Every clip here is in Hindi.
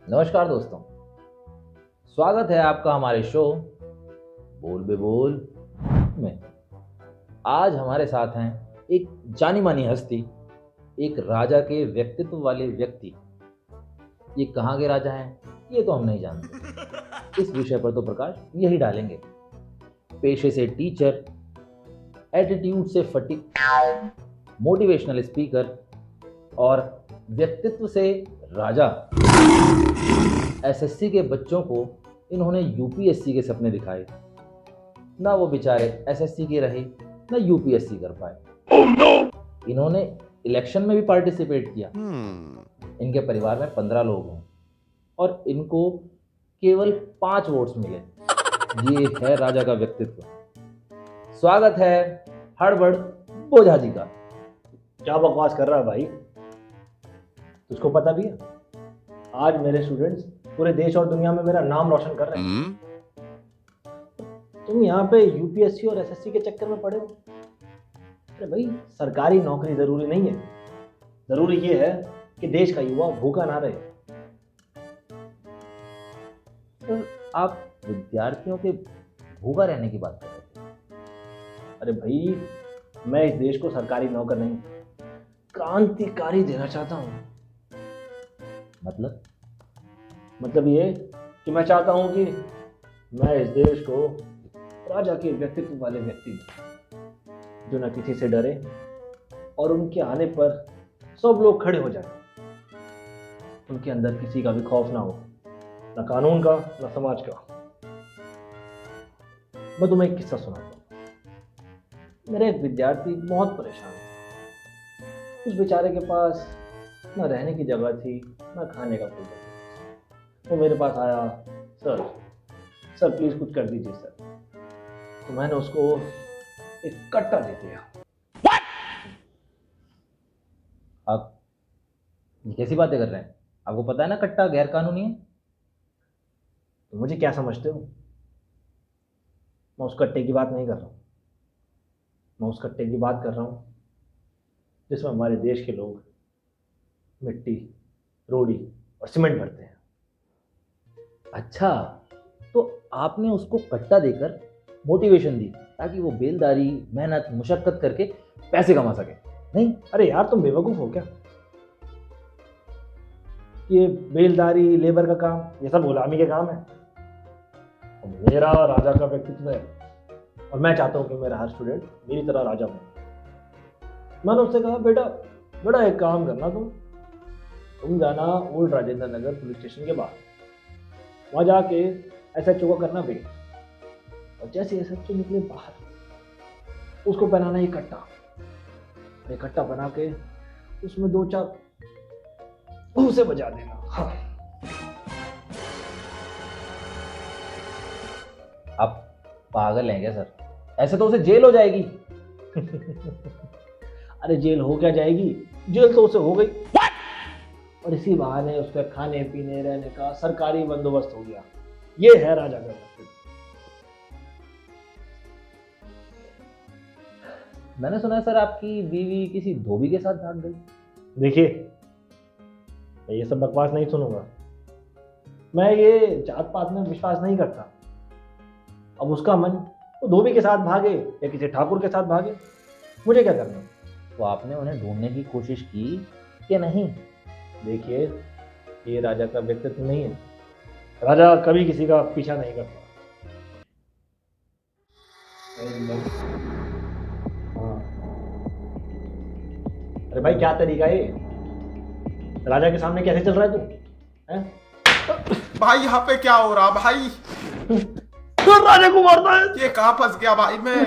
नमस्कार दोस्तों, स्वागत है आपका हमारे शो बोल बे बोल में। आज हमारे साथ हैं एक जानी मानी हस्ती, एक राजा के व्यक्तित्व वाले व्यक्ति। ये कहाँ के राजा हैं ये तो हम नहीं जानते, इस विषय पर तो प्रकाश यही डालेंगे। पेशे से टीचर, एटीट्यूड से फटी, मोटिवेशनल स्पीकर और व्यक्तित्व से राजा। एसएससी के बच्चों को इन्होंने यूपीएससी के सपने दिखाए। ना वो बेचारे एसएससी के रहे, ना यूपीएससी कर पाए। इन्होंने इलेक्शन में भी पार्टिसिपेट किया। इनके परिवार में 15 लोग हैं और इनको केवल 5 वोट्स मिले। ये है राजा का व्यक्तित्व। स्वागत है हड़बड़ बोझा जी का। क्या बकवास कर रहा है भाई? तुझको पता भी है आज मेरे स्टूडेंट्स पूरे देश और दुनिया में मेरा नाम रोशन कर रहे हैं। तुम यहाँ पे यूपीएससी और एसएससी के चक्कर में पड़े हो। अरे भाई, सरकारी नौकरी जरूरी नहीं है, जरूरी ये है कि देश का युवा भूखा ना रहे। तो आप विद्यार्थियों के भूखा रहने की बात कर रहे थे। अरे भाई, मैं इस देश को सरकारी नौकर नहीं, क्रांतिकारी देना चाहता हूँ। मतलब ये कि मैं चाहता हूं कि मैं इस देश को राजा के व्यक्तित्व वाले व्यक्ति दूं, जो न किसी से डरे और उनके आने पर सब लोग खड़े हो जाएं। उनके अंदर किसी का भी खौफ ना हो, न कानून का न समाज का। मैं तुम्हें एक किस्सा सुनाता हूं। मेरा एक विद्यार्थी बहुत परेशान था। उस बेचारे के पास न रहने की जगह थी, न खाने का कोई। वो मेरे पास आया, सर प्लीज कुछ कर दीजिए सर। तो मैंने उसको एक कट्टा दे दिया। आप ये कैसी बातें कर रहे हैं? आपको पता है ना कट्टा गैर कानूनी है। तो मुझे क्या समझते हो? मैं उस कट्टे की बात नहीं कर रहा हूँ। मैं उस कट्टे की बात कर रहा हूँ जिसमें हमारे देश के लोग मिट्टी, रोड़ी और सीमेंट भरते हैं। अच्छा, तो आपने उसको कट्टा देकर मोटिवेशन दी ताकि वो बेलदारी, मेहनत, मुशक्कत करके पैसे कमा सके, नहीं? अरे यार, तुम बेवकूफ हो क्या? ये बेलदारी, लेबर का काम, ये सब गुलामी के काम है। और मेरा राजा का व्यक्तित्व है और मैं चाहता हूँ कि मेरा हर स्टूडेंट मेरी तरह राजा बने। मैंने उससे कहा, बेटा एक काम करना, तुम जाना old Rajendra Nagar police station के बाहर, वहां जाके एसएचओ को करना वेट। और जैसे एसएचओ निकले बाहर, उसको पहनाना ये कट्टा बना के उसमें 2-4 घूंसे बजा देना। हाँ। आप पागल हैं क्या सर? ऐसे तो उसे जेल हो जाएगी। अरे जेल हो क्या जाएगी? जेल तो उसे हो गई। और इसी बहाने उसके खाने पीने रहने का सरकारी बंदोबस्त हो गया। ये है राजा का व्यक्तित्व। मैंने सुना है सर आपकी बीवी किसी धोबी के साथ भाग गई। देखिए, मैं ये सब बकवास नहीं सुनूंगा। मैं ये जात पात में विश्वास नहीं करता। अब उसका मन वो धोबी के साथ भागे या किसी ठाकुर के साथ भागे, मुझे क्या करना? तो आपने उन्हें ढूंढने की कोशिश की कि नहीं? देखिए, ये राजा का व्यक्तित्व नहीं है। राजा कभी किसी का पीछा नहीं करता। हाँ। अरे भाई, क्या तरीका है? राजा के सामने कैसे चल रहा है तू? हैं? भाई यहाँ पे क्या हो रहा भाई? तो राजा को मारता है। ये कहाँ फंस गया भाई मैं?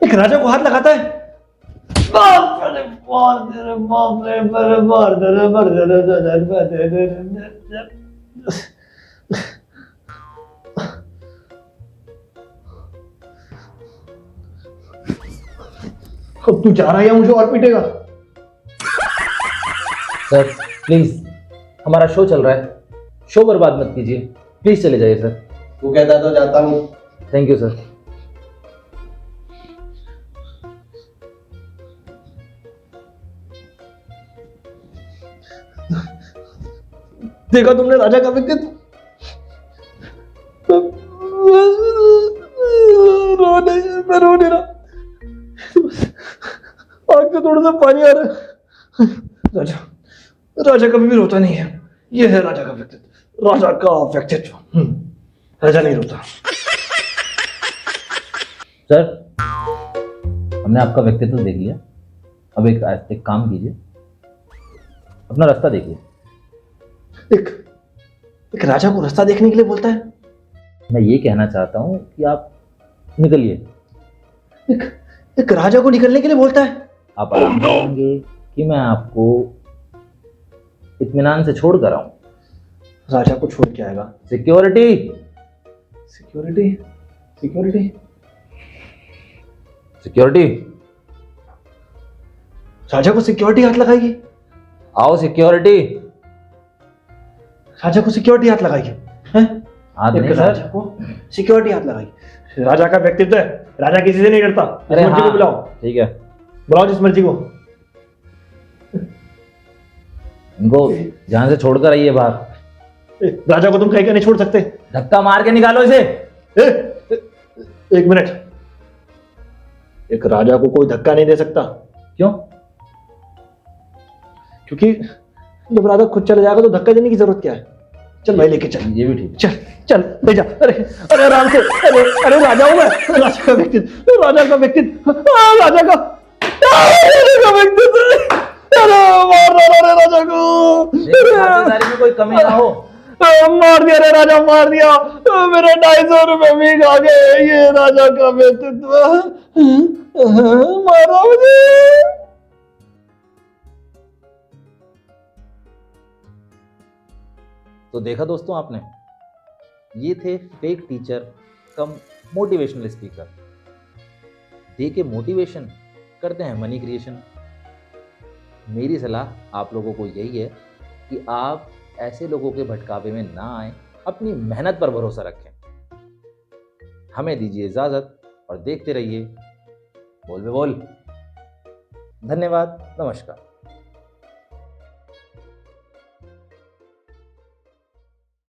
एक राजा को हाथ लगाता है। बाप रे, मार दे। अब तू जा रहा है या मुझे और पीटेगा? सर प्लीज, हमारा शो चल रहा है, शो बर्बाद मत कीजिए, प्लीज चले जाइए सर। तू कहता तो जाता हूँ। Thank you sir. देखा तुमने राजा का व्यक्तित्व? मैं रो नहीं रहा, आँख से थोड़ा सा पानी आ रहा है। राजा, राजा कभी भी रोता नहीं है। ये है राजा का व्यक्तित्व, राजा का व्यक्तित्व। राजा नहीं रोता। सर, हमने आपका व्यक्तित्व देख लिया। अब एक काम कीजिए, अपना रास्ता देखिए। एक राजा को रास्ता देखने के लिए बोलता है? मैं ये कहना चाहता हूँ कि आप निकलिए। एक राजा को निकलने के लिए बोलता है? आप आराम करेंगे कि मैं आपको इत्मीनान से छोड़ कर आऊं? राजा को छोड़ के आएगा? सिक्योरिटी, सिक्योरिटी, सिक्योरिटी, सिक्योरिटी, राजा को सिक्योरिटी हाथ लगाएगी? आओ सिक्योरिटी। राजा को सिक्योरिटी हाथ लगाएगी? हैं? हाथ नहीं राजा सर, को सिक्योरिटी हाथ लगाएगी। राजा का व्यक्तित्व है, राजा किसी से नहीं डरता। अरे जिस मर्जी हाँ, को बुलाओ, ठीक है, बुलाओ जिस मर्जी को। इनको जहां से छोड़कर आइए बाहर। राजा को तुम कहीं का नहीं छोड़ सकते। धक्का मार के निकालो इसे। एक मिनट, एक राजा को कोई धक्का नहीं दे सकता। क्यों? क्योंकि जब राजा खुद चले जाएगा तो धक्का देने की जरूरत क्या है? चल भाई लेके चल, ये भी ठीक है। चल चल ले जा। अरे अरे आराम से। अरे अरे राजा हूं मैं, राजा का व्यक्तित्व, राजा का व्यक्तित्व, राजा का व्यक्तित्व। अरे मार रहा रे राजा को। देखो, खातिरदारी में कोई कमी ना हो। मार दिया रे राजा, मार दिया। मेरे 250 रुपए भी खा गए। ये राजा का व्यक्तित्व, मारा मुझे। तो देखा दोस्तों आपने, ये थे फेक टीचर कम मोटिवेशनल स्पीकर। दे के मोटिवेशन करते हैं मनी क्रिएशन। मेरी सलाह आप लोगों को यही है कि आप ऐसे लोगों के भटकावे में ना आए, अपनी मेहनत पर भरोसा रखें। हमें दीजिए इजाज़त और देखते रहिए बोल बे बोल। धन्यवाद, नमस्कार।